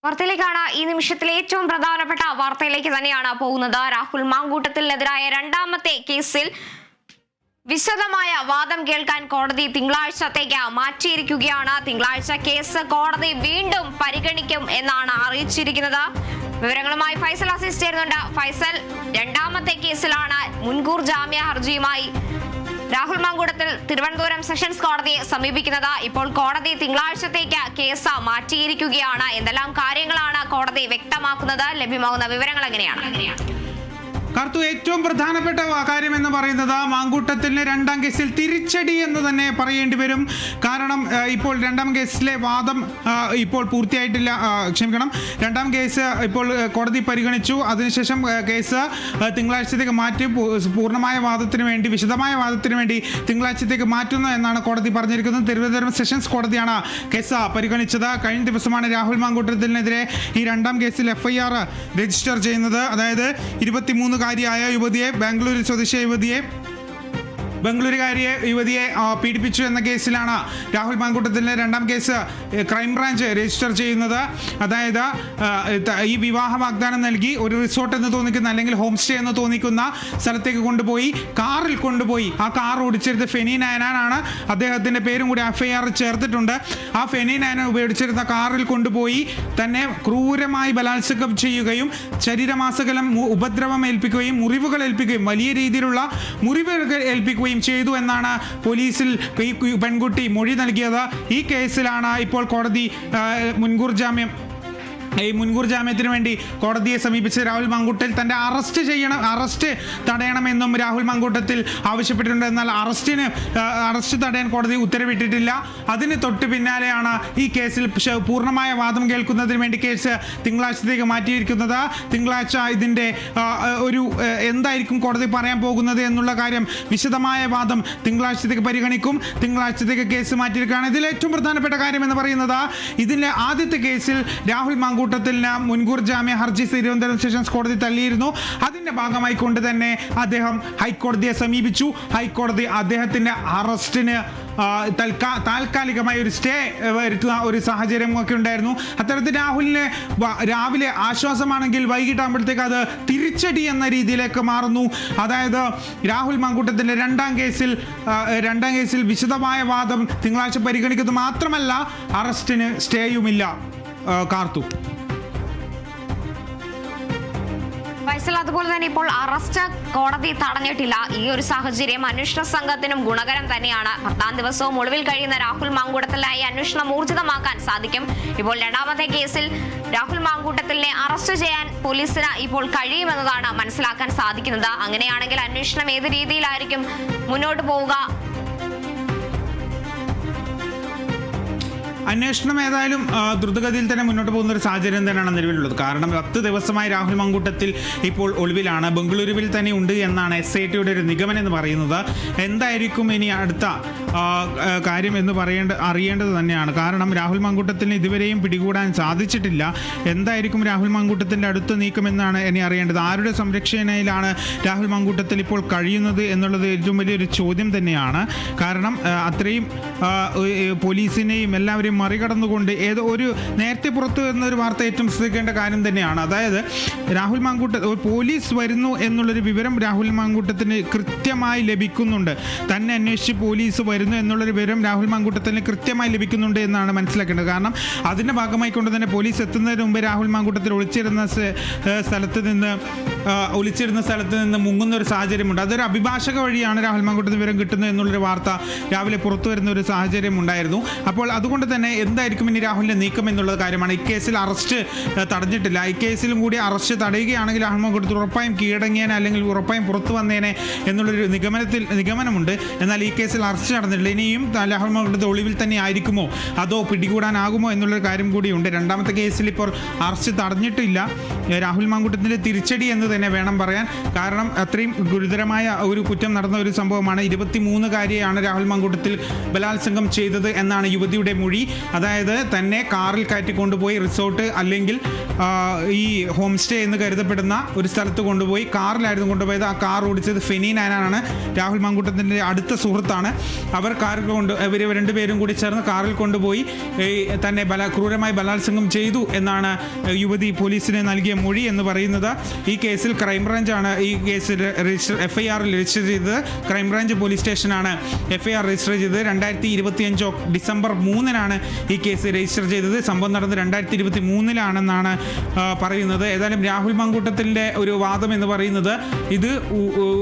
വാർത്തയിലേക്കാണ് ഈ നിമിഷത്തിലെ ഏറ്റവും പ്രധാനപ്പെട്ട വാർത്തയിലേക്ക് തന്നെയാണ് പോകുന്നത്. രാഹുൽ മാങ്കൂട്ടത്തിനെതിരായ രണ്ടാമത്തെ കേസിൽ വിശദമായ വാദം കേൾക്കാൻ കോടതി തിങ്കളാഴ്ചത്തേക്ക് മാറ്റിയിരിക്കുകയാണ്. തിങ്കളാഴ്ച കേസ് കോടതി വീണ്ടും പരിഗണിക്കും എന്നാണ് അറിയിച്ചിരിക്കുന്നത്. വിവരങ്ങളുമായി ഫൈസൽ അസീസ് ചേരുന്നുണ്ട്. ഫൈസൽ, രണ്ടാമത്തെ കേസിലാണ് മുൻകൂർ ജാമ്യ ഹർജിയുമായി രാഹുൽ മാങ്കൂട്ടത്തിൽ തിരുവനന്തപുരം സെഷൻസ് കോടതിയെ സമീപിക്കുന്നത്. ഇപ്പോൾ കോടതി തിങ്കളാഴ്ചത്തേക്ക് കേസ് മാറ്റിയിരിക്കുകയാണ്. എന്തെല്ലാം കാര്യങ്ങളാണ് കോടതി വ്യക്തമാക്കുന്നത്? ലഭ്യമാകുന്ന വിവരങ്ങൾ എങ്ങനെയാണ്? കാർത്തു, ഏറ്റവും പ്രധാനപ്പെട്ട കാര്യം എന്ന് പറയുന്നത് മാങ്കൂട്ടത്തിന് രണ്ടാം കേസിൽ തിരിച്ചടി എന്ന് തന്നെ പറയേണ്ടി വരും. കാരണം ഇപ്പോൾ രണ്ടാം കേസിലെ വാദം ഇപ്പോൾ പൂർത്തിയായിട്ടില്ല. രണ്ടാം കേസ് ഇപ്പോൾ കോടതി പരിഗണിച്ചു. അതിനുശേഷം കേസ് തിങ്കളാഴ്ചത്തേക്ക് മാറ്റി പൂർണ്ണമായ വാദത്തിന് വേണ്ടി, വിശദമായ വാദത്തിന് വേണ്ടി തിങ്കളാഴ്ചത്തേക്ക് മാറ്റുന്നു എന്നാണ് കോടതി പറഞ്ഞിരിക്കുന്നത്. തിരുവനന്തപുരം സെഷൻസ് കോടതിയാണ് കേസ് പരിഗണിച്ചത്. കഴിഞ്ഞ ദിവസമാണ് രാഹുൽ മാങ്കൂട്ടത്തിനെതിരെ ഈ രണ്ടാം കേസിൽ FIR രജിസ്റ്റർ ചെയ്യുന്നത്. അതായത് 23 യുവതിയെ, ബാംഗ്ലൂർ സ്വദേശിയായ യുവതിയെ പീഡിപ്പിച്ചു എന്ന കേസിലാണ് രാഹുൽ മാങ്കൂട്ടത്തിൻ്റെ രണ്ടാം കേസ് ക്രൈംബ്രാഞ്ച് രജിസ്റ്റർ ചെയ്യുന്നത്. അതായത് ഈ വിവാഹ വാഗ്ദാനം നൽകി ഒരു റിസോർട്ട് എന്ന് തോന്നിക്കുന്ന, അല്ലെങ്കിൽ ഹോം സ്റ്റേ എന്ന് തോന്നിക്കുന്ന സ്ഥലത്തേക്ക് കൊണ്ടുപോയി കാറിൽ കൊണ്ടുപോയി ആ കാർ ഓടിച്ചിരുന്ന ഫെനി നയനാനാണ്. അദ്ദേഹത്തിൻ്റെ പേരും കൂടി FIR ചേർത്തിട്ടുണ്ട്. ആ ഫെനി നയനാൻ ഉപയോഗിച്ചിരുന്ന കാറിൽ കൊണ്ടുപോയി തന്നെ ക്രൂരമായി ബലാത്സംഗം ചെയ്യുകയും ശരീരമാസകലം ഉപദ്രവം ഏൽപ്പിക്കുകയും മുറിവുകൾ ഏൽപ്പിക്കുകയും വലിയ രീതിയിലുള്ള മുറിവുകൾ ഏൽപ്പിക്കുകയും ചെയ്തു എന്നാണ് പോലീസിൽ ഈ പെൺകുട്ടി മൊഴി നൽകിയത്. ഈ കേസിലാണ് ഇപ്പോൾ കോടതി മുൻകൂർ ജാമ്യത്തിന് വേണ്ടി കോടതിയെ സമീപിച്ച് രാഹുൽ മാങ്കൂട്ടത്തിൽ തൻ്റെ അറസ്റ്റ് തടയണമെന്നും രാഹുൽ മാങ്കൂട്ടത്തിൽ ആവശ്യപ്പെട്ടിട്ടുണ്ട്. എന്നാൽ അറസ്റ്റ് തടയാൻ കോടതി ഉത്തരവിട്ടിട്ടില്ല. അതിന് തൊട്ട് പിന്നാലെയാണ് ഈ കേസിൽ പൂർണ്ണമായ വാദം കേൾക്കുന്നതിന് വേണ്ടി കേസ് തിങ്കളാഴ്ചത്തേക്ക് മാറ്റിയിരിക്കുന്നത്. തിങ്കളാഴ്ച ഇതിൻ്റെ എന്തായിരിക്കും കോടതി പറയാൻ പോകുന്നത് എന്നുള്ള കാര്യം, വിശദമായ വാദം തിങ്കളാഴ്ചത്തേക്ക് പരിഗണിക്കും. തിങ്കളാഴ്ചത്തേക്ക് കേസ് മാറ്റിയിരിക്കുകയാണ്. ഇതിൽ ഏറ്റവും പ്രധാനപ്പെട്ട കാര്യം എന്ന് പറയുന്നത്, ഇതിലെ ആദ്യത്തെ കേസിൽ രാഹുൽ മാങ്കൂട്ടത്തിന് മുൻകൂർ ജാമ്യ ഹർജി തിരുവനന്തപുരം സെഷൻസ് കോടതി തള്ളിയിരുന്നു. അതിന്റെ ഭാഗമായി കൊണ്ട് തന്നെ അദ്ദേഹം ഹൈക്കോടതിയെ സമീപിച്ചു. ഹൈക്കോടതി അദ്ദേഹത്തിന്റെ അറസ്റ്റിന് താൽക്കാലികമായി ഒരു സ്റ്റേ വരുത്തുന്ന ഒരു സാഹചര്യമൊക്കെ ഉണ്ടായിരുന്നു. അത്തരത്തിൽ രാഹുലിന് രാവിലെ ആശ്വാസമാണെങ്കിൽ വൈകിട്ടാകുമ്പോഴത്തേക്ക് അത് തിരിച്ചടി എന്ന രീതിയിലേക്ക് മാറുന്നു. അതായത് രാഹുൽ മാങ്കൂട്ടത്തിൻ്റെ രണ്ടാം കേസിൽ വിശദമായ വാദം തിങ്കളാഴ്ച പരിഗണിക്കുന്നത് മാത്രമല്ല, അറസ്റ്റിന് സ്റ്റേയുമില്ല. കാർത്തു, ഫൈസൽ, അതുപോലെ തന്നെ ഇപ്പോൾ അറസ്റ്റ് കോടതി തടഞ്ഞിട്ടില്ല. ഈ ഒരു സാഹചര്യം അന്വേഷണ സംഘത്തിനും ഗുണകരം തന്നെയാണ്. 10ാം ദിവസവും ഒളിവിൽ കഴിയുന്ന രാഹുൽ മാങ്കൂട്ടത്തിലായി അന്വേഷണം ഊർജിതമാക്കാൻ സാധിക്കും. ഇപ്പോൾ രണ്ടാമത്തെ കേസിൽ രാഹുൽ മാങ്കൂട്ടത്തിനെ അറസ്റ്റ് ചെയ്യാൻ പോലീസിന് ഇപ്പോൾ കഴിയുമെന്നതാണ് മനസ്സിലാക്കാൻ സാധിക്കുന്നത്. അങ്ങനെയാണെങ്കിൽ അന്വേഷണം ഏത് രീതിയിലായിരിക്കും മുന്നോട്ട് പോവുക? അന്വേഷണം ഏതായാലും ദ്രുതഗതിയിൽ തന്നെ മുന്നോട്ട് പോകുന്ന ഒരു സാഹചര്യം തന്നെയാണ് നിലവിലുള്ളത്. കാരണം 10 ദിവസമായി രാഹുൽ മാങ്കൂട്ടത്തിൽ ഇപ്പോൾ ഒളിവിലാണ്. ബംഗളൂരുവിൽ തന്നെ ഉണ്ട് എന്നാണ് SITയുടെ ഒരു നിഗമനം എന്ന് പറയുന്നത്. എന്തായിരിക്കും ഇനി അടുത്ത കാര്യം എന്ന് അറിയേണ്ടത് തന്നെയാണ്. കാരണം രാഹുൽ മാങ്കൂട്ടത്തിന് ഇതുവരെയും പിടികൂടാൻ സാധിച്ചിട്ടില്ല. എന്തായിരിക്കും രാഹുൽ മാങ്കൂട്ടത്തിൻ്റെ അടുത്ത നീക്കമെന്നാണ് ഇനി അറിയേണ്ടത്. ആരുടെ സംരക്ഷണയിലാണ് രാഹുൽ മാങ്കൂട്ടത്തിൽ ഇപ്പോൾ കഴിയുന്നത് എന്നുള്ളത് ഏറ്റവും വലിയൊരു ചോദ്യം തന്നെയാണ്. കാരണം അത്രയും പോലീസിനെയും എല്ലാവരെയും മറികടന്നുകൊണ്ട് നേരത്തെ പുറത്തു വരുന്ന ഒരു വാർത്ത ഏറ്റവും ശ്രദ്ധിക്കേണ്ട കാര്യം തന്നെയാണ്. അതായത് രാഹുൽ മാങ്കൂട്ടത്തിൽ പോലീസ് വരുന്നു എന്നുള്ളൊരു വിവരം രാഹുൽ മാങ്കൂട്ടത്തിന് കൃത്യമായി ലഭിക്കുന്നുണ്ട്. തന്നെ അന്വേഷിച്ച് പോലീസ് വരുന്നു എന്നുള്ളൊരു വിവരം രാഹുൽ മാങ്കൂട്ടത്തിന് കൃത്യമായി ലഭിക്കുന്നുണ്ട് എന്നാണ് മനസ്സിലാക്കേണ്ടത്. കാരണം അതിൻ്റെ ഭാഗമായി കൊണ്ട് തന്നെ പോലീസ് എത്തുന്നതിന് മുമ്പ് രാഹുൽ മാങ്കൂട്ടത്തിൽ ഒളിച്ചിരുന്ന സ്ഥലത്ത് നിന്ന് മുങ്ങുന്ന ഒരു സാഹചര്യമുണ്ട്. അതൊരു അഭിഭാഷക വഴിയാണ് രാഹുൽ മാങ്കൂട്ടത്തിന് വിവരം കിട്ടുന്നത് എന്നുള്ളൊരു വാർത്ത രാവിലെ പുറത്തു വരുന്ന ഒരു സാഹചര്യം ഉണ്ടായിരുന്നു. അപ്പോൾ അതുകൊണ്ട് തന്നെ എന്തായിരിക്കും ഇനി രാഹുലിൻ്റെ നീക്കം എന്നുള്ള കാര്യമാണ്. ഈ കേസിൽ അറസ്റ്റ് തടഞ്ഞിട്ടില്ല. ഈ കേസിലും കൂടി അറസ്റ്റ് തടയുകയാണെങ്കിൽ രാഹുൽ മാങ്കൂട്ടത്തിൽ ഉറപ്പായും കീഴടങ്ങിയേനെ, അല്ലെങ്കിൽ ഉറപ്പായും പുറത്തു വന്നേനെ എന്നുള്ളൊരു നിഗമനമുണ്ട്. എന്നാൽ ഈ കേസിൽ അറസ്റ്റ് നടന്നിട്ടില്ല. ഇനിയും രാഹുൽ മാങ്കൂട്ടത്തിൽ ഒളിവിൽ തന്നെ ആയിരിക്കുമോ, അതോ പിടികൂടാനാകുമോ എന്നുള്ളൊരു കാര്യം കൂടിയുണ്ട്. രണ്ടാമത്തെ കേസിൽ ഇപ്പോൾ അറസ്റ്റ് തടഞ്ഞിട്ടില്ല. രാഹുൽ മാങ്കൂട്ടത്തിൻ്റെ തിരിച്ചടി എന്ന് തന്നെ വേണം പറയാൻ. കാരണം അത്രയും ഗുരുതരമായ ഒരു കുറ്റം നടന്ന ഒരു സംഭവമാണ്. 23-കാരിയാണ് രാഹുൽ മങ്കൂട്ടത്തിൽ ബലാത്സംഗം ചെയ്തത് എന്നാണ് യുവതിയുടെ മൊഴി. അതായത് തന്നെ കാറിൽ കയറ്റി കൊണ്ടുപോയി റിസോർട്ട് അല്ലെങ്കിൽ ഈ ഹോം സ്റ്റേ എന്ന് കരുതപ്പെടുന്ന ഒരു സ്ഥലത്ത് കൊണ്ടുപോയി കാറിലായിരുന്നു കൊണ്ടുപോയത്. ആ കാർ ഓടിച്ചത് ഫെനി നാനാണ്, രാഹുൽ മങ്കൂട്ടത്തിൻ്റെ അടുത്ത സുഹൃത്താണ്. ഇവർ രണ്ടുപേരും കൂടി ചേർന്ന് കാറിൽ കൊണ്ടുപോയി തന്നെ ക്രൂരമായി ബലാത്സംഗം ചെയ്തു എന്നാണ് യുവതി പോലീസിന് നൽകിയ മൊഴി എന്ന് പറയുന്നത്. ഈ കേസിൽ ക്രൈംബ്രാഞ്ചാണ് ഈ കേസിൽ FIR രജിസ്റ്റർ ചെയ്തത്. ക്രൈംബ്രാഞ്ച് പോലീസ് സ്റ്റേഷനാണ് FIR രജിസ്റ്റർ ചെയ്തത്. 2025 ഡിസംബർ 3-നാണ് ഈ കേസ് രജിസ്റ്റർ ചെയ്തത്. സംഭവം നടന്നത് 2023-ലാണെന്നാണ് പറയുന്നത്. ഏതായാലും രാഹുൽ മങ്കൂട്ടത്തിൻ്റെ ഒരു വാദം എന്ന് പറയുന്നത് ഇത്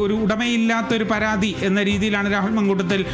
ഒരു ഉടമയില്ലാത്തൊരു പരാതി എന്ന രീതിയിലാണ് രാഹുൽ മങ്കൂട്ടത്തിൽ